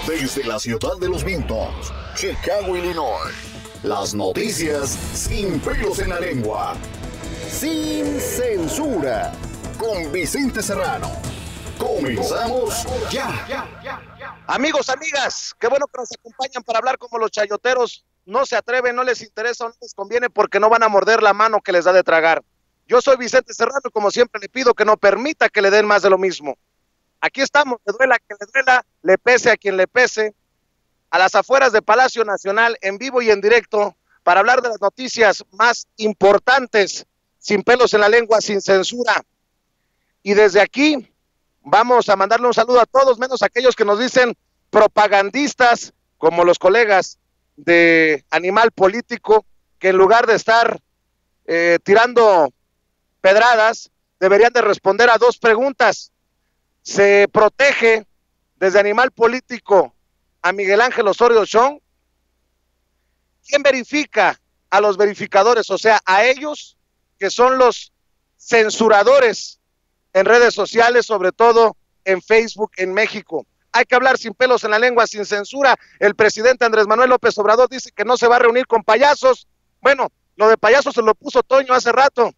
Desde la ciudad de los vientos, Chicago, Illinois. Las noticias sin pelos en la lengua. Sin censura. Con Vicente Serrano. Comenzamos ya. Amigos, amigas, qué bueno que nos acompañan para hablar como los chayoteros. No se atreven, no les interesa o no les conviene porque no van a morder la mano que les da de tragar. Yo soy Vicente Serrano y como siempre le pido que no permita que le den más de lo mismo. Aquí estamos, le duela a quien le duela, le pese a quien le pese, a las afueras de Palacio Nacional, en vivo y en directo, para hablar de las noticias más importantes, sin pelos en la lengua, sin censura. Y desde aquí vamos a mandarle un saludo a todos, menos a aquellos que nos dicen propagandistas, como los colegas de Animal Político, que en lugar de estar tirando pedradas, deberían de responder a dos preguntas. Se protege desde Animal Político a Miguel Ángel Osorio Chong. ¿Quién verifica a los verificadores? O sea, a ellos que son los censuradores en redes sociales, sobre todo en Facebook en México. Hay que hablar sin pelos en la lengua, sin censura. El presidente Andrés Manuel López Obrador dice que no se va a reunir con payasos. Bueno, lo de payasos se lo puso Toño hace rato,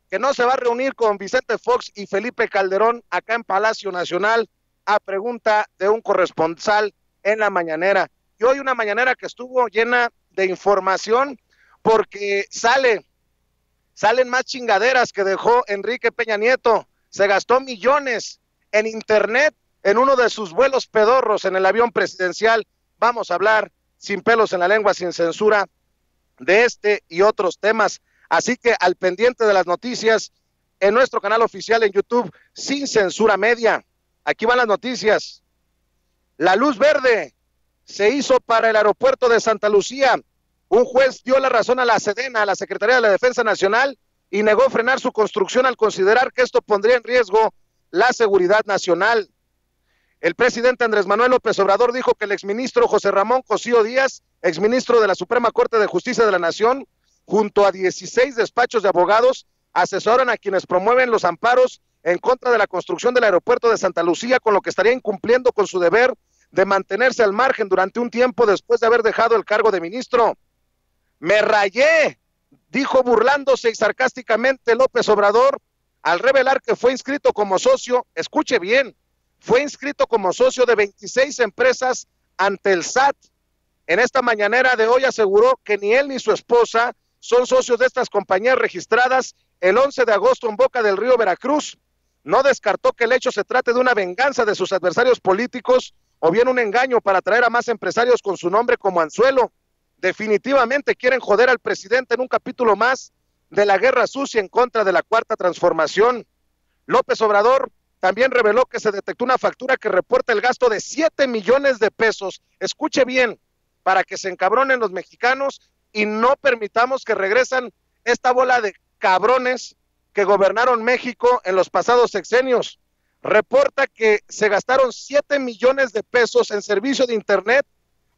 que no se va a reunir con Vicente Fox y Felipe Calderón acá en Palacio Nacional, a pregunta de un corresponsal en la mañanera. Y hoy una mañanera que estuvo llena de información, porque salen más chingaderas que dejó Enrique Peña Nieto. Se gastó millones en internet en uno de sus vuelos pedorros en el avión presidencial. Vamos a hablar sin pelos en la lengua, sin censura, de este y otros temas. Así que al pendiente de las noticias en nuestro canal oficial en YouTube, Sin Censura Media. Aquí van las noticias. La luz verde se hizo para el aeropuerto de Santa Lucía. Un juez dio la razón a la Sedena, a la Secretaría de la Defensa Nacional, y negó frenar su construcción al considerar que esto pondría en riesgo la seguridad nacional. El presidente Andrés Manuel López Obrador dijo que el exministro José Ramón Cosío Díaz, exministro de la Suprema Corte de Justicia de la Nación, junto a 16 despachos de abogados, asesoran a quienes promueven los amparos en contra de la construcción del aeropuerto de Santa Lucía, con lo que estaría incumpliendo con su deber de mantenerse al margen durante un tiempo después de haber dejado el cargo de ministro. Me rayé, dijo burlándose y sarcásticamente López Obrador, al revelar que fue inscrito como socio, escuche bien, fue inscrito como socio de 26 empresas ante el SAT. En esta mañanera de hoy aseguró que ni él ni su esposa son socios de estas compañías registradas el 11 de agosto en Boca del Río, Veracruz. No descartó que el hecho se trate de una venganza de sus adversarios políticos o bien un engaño para atraer a más empresarios con su nombre como anzuelo. Definitivamente quieren joder al presidente en un capítulo más de la guerra sucia en contra de la Cuarta Transformación. López Obrador también reveló que se detectó una factura que reporta el gasto de 7 millones de pesos. Escuche bien, para que se encabronen los mexicanos y no permitamos que regresen esta bola de cabrones que gobernaron México en los pasados sexenios. Reporta que se gastaron 7 millones de pesos en servicio de internet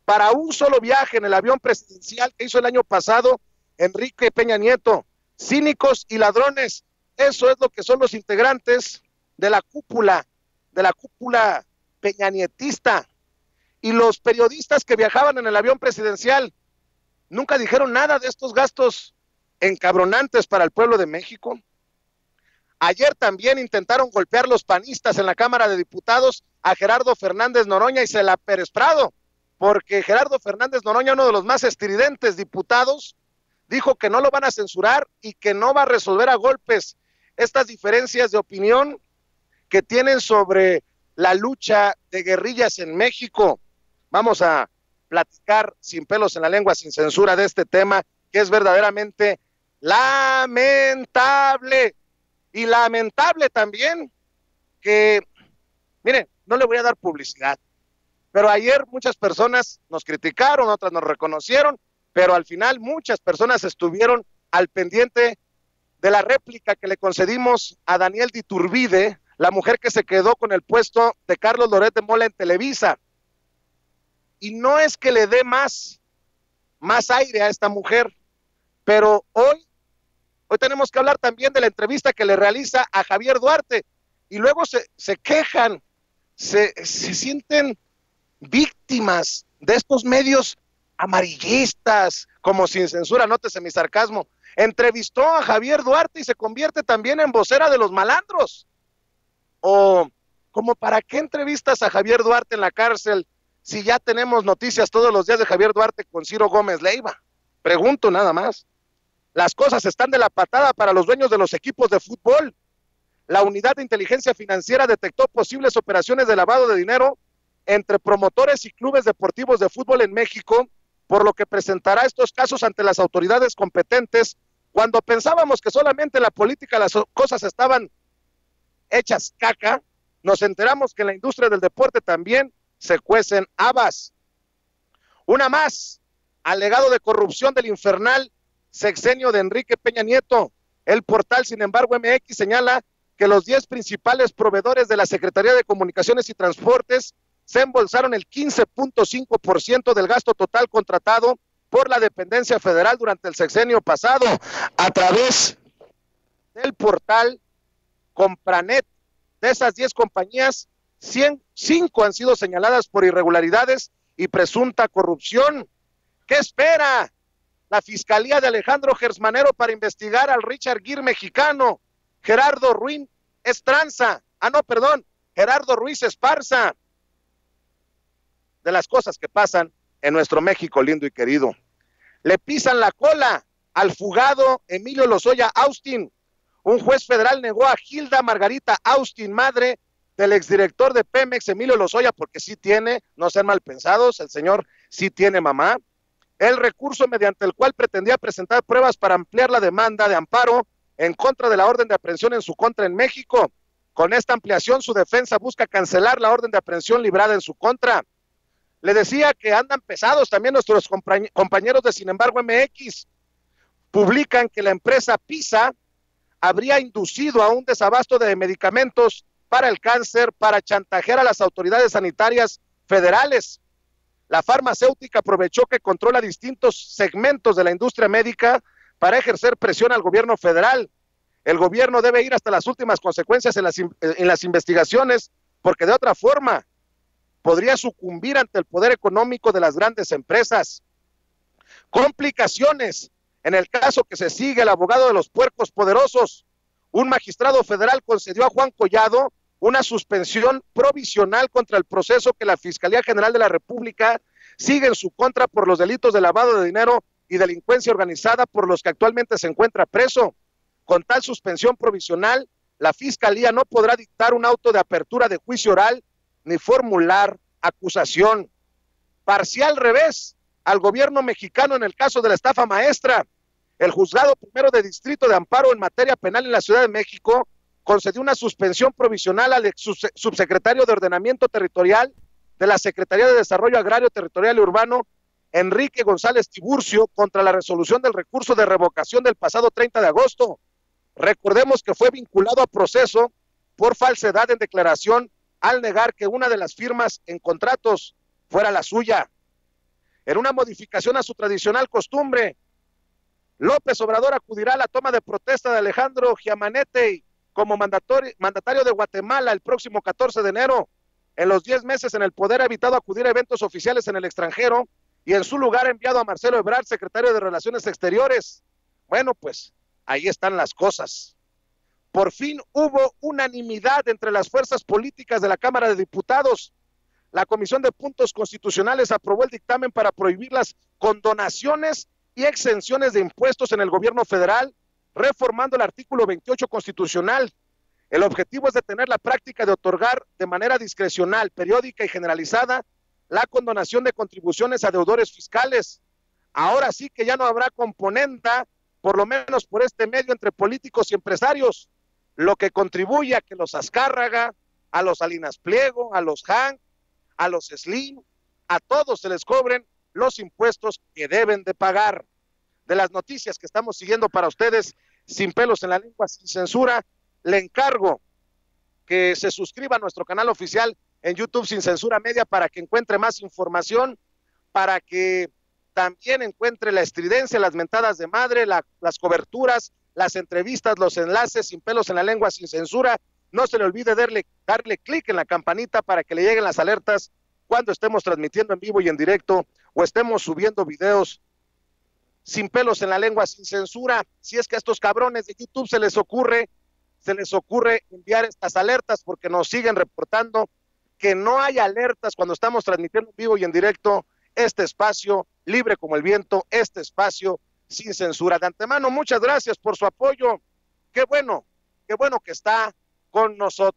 para un solo viaje en el avión presidencial que hizo el año pasado Enrique Peña Nieto. Cínicos y ladrones, eso es lo que son los integrantes de la cúpula peñanietista. Y los periodistas que viajaban en el avión presidencial nunca dijeron nada de estos gastos encabronantes para el pueblo de México. Ayer también intentaron golpear los panistas en la Cámara de Diputados a Gerardo Fernández Noroña y se la Pérez Prado, porque Gerardo Fernández Noroña, uno de los más estridentes diputados, dijo que no lo van a censurar y que no va a resolver a golpes estas diferencias de opinión que tienen sobre la lucha de guerrillas en México. Vamos a platicar sin pelos en la lengua, sin censura, de este tema que es verdaderamente lamentable. Y lamentable también que, miren, no le voy a dar publicidad, pero ayer muchas personas nos criticaron, otras nos reconocieron, pero al final muchas personas estuvieron al pendiente de la réplica que le concedimos a Daniel de Iturbide, la mujer que se quedó con el puesto de Carlos Loret de Mola en Televisa. Y no es que le dé más aire a esta mujer, pero hoy tenemos que hablar también de la entrevista que le realiza a Javier Duarte, y luego se quejan, se sienten víctimas de estos medios amarillistas, como Sin Censura, nótese mi sarcasmo. Entrevistó a Javier Duarte y se convierte también en vocera de los malandros. O, como para qué entrevistas a Javier Duarte en la cárcel si ya tenemos noticias todos los días de Javier Duarte con Ciro Gómez Leiva. Pregunto nada más. Las cosas están de la patada para los dueños de los equipos de fútbol. La Unidad de Inteligencia Financiera detectó posibles operaciones de lavado de dinero entre promotores y clubes deportivos de fútbol en México, por lo que presentará estos casos ante las autoridades competentes. Cuando pensábamos que solamente en la política las cosas estaban hechas caca, nos enteramos que en la industria del deporte también se cuecen habas. Una más, alegado de corrupción del infernal sexenio de Enrique Peña Nieto. El portal, sin embargo, MX señala que los 10 principales proveedores de la Secretaría de Comunicaciones y Transportes se embolsaron el 15.5% del gasto total contratado por la dependencia federal durante el sexenio pasado. A través del portal Compranet, de esas 10 compañías, 5 han sido señaladas por irregularidades y presunta corrupción. ¿Qué espera la Fiscalía de Alejandro Gersmanero para investigar al Richard Gere mexicano? Gerardo Ruiz Gerardo Ruiz Esparza. De las cosas que pasan en nuestro México lindo y querido. Le pisan la cola al fugado Emilio Lozoya Austin. Un juez federal negó a Hilda Margarita Austin, madre del exdirector de Pemex, Emilio Lozoya, porque sí tiene, no sean mal pensados, el señor sí tiene mamá, el recurso mediante el cual pretendía presentar pruebas para ampliar la demanda de amparo en contra de la orden de aprehensión en su contra en México. Con esta ampliación, su defensa busca cancelar la orden de aprehensión librada en su contra. Le decía que andan pesados también nuestros compañeros de Sin embargo MX. Publican que la empresa PISA habría inducido a un desabasto de medicamentos para el cáncer para chantajear a las autoridades sanitarias federales. La farmacéutica aprovechó que controla distintos segmentos de la industria médica para ejercer presión al gobierno federal. El gobierno debe ir hasta las últimas consecuencias en las investigaciones, porque de otra forma podría sucumbir ante el poder económico de las grandes empresas. Complicaciones. En el caso que se sigue, el abogado de los puercos poderosos, un magistrado federal concedió a Juan Collado una suspensión provisional contra el proceso que la Fiscalía General de la República sigue en su contra por los delitos de lavado de dinero y delincuencia organizada, por los que actualmente se encuentra preso. Con tal suspensión provisional, la Fiscalía no podrá dictar un auto de apertura de juicio oral ni formular acusación. Parcial revés al gobierno mexicano en el caso de la estafa maestra. El juzgado primero de distrito de amparo en materia penal en la Ciudad de México concedió una suspensión provisional al subsecretario de Ordenamiento Territorial de la Secretaría de Desarrollo Agrario, Territorial y Urbano, Enrique González Tiburcio, contra la resolución del recurso de revocación del pasado 30 de agosto. Recordemos que fue vinculado a proceso por falsedad en declaración al negar que una de las firmas en contratos fuera la suya. En una modificación a su tradicional costumbre, López Obrador acudirá a la toma de protesta de Alejandro Giamanetei como mandatario de Guatemala el próximo 14 de enero. En los 10 meses en el poder ha evitado acudir a eventos oficiales en el extranjero y en su lugar ha enviado a Marcelo Ebrard, secretario de Relaciones Exteriores. Bueno, pues ahí están las cosas. Por fin hubo unanimidad entre las fuerzas políticas de la Cámara de Diputados. La Comisión de Puntos Constitucionales aprobó el dictamen para prohibir las condonaciones y exenciones de impuestos en el gobierno federal, reformando el artículo 28 constitucional. El objetivo es detener la práctica de otorgar de manera discrecional, periódica y generalizada la condonación de contribuciones a deudores fiscales. Ahora sí que ya no habrá componenda, por lo menos por este medio, entre políticos y empresarios, lo que contribuye a que los Azcárraga, a los Salinas Pliego, a los Hank, a los Slim, a todos se les cobren los impuestos que deben de pagar. De las noticias que estamos siguiendo para ustedes, sin pelos en la lengua, sin censura, le encargo que se suscriba a nuestro canal oficial en YouTube Sin Censura Media para que encuentre más información, para que también encuentre la estridencia, las mentadas de madre, las coberturas, las entrevistas, los enlaces, sin pelos en la lengua, sin censura. No se le olvide darle clic en la campanita para que le lleguen las alertas cuando estemos transmitiendo en vivo y en directo o estemos subiendo videos sin pelos en la lengua, sin censura. Si es que a estos cabrones de YouTube se les ocurre enviar estas alertas, porque nos siguen reportando que no hay alertas cuando estamos transmitiendo en vivo y en directo este espacio libre como el viento, este espacio sin censura. De antemano, muchas gracias por su apoyo. Qué bueno que está con nosotros.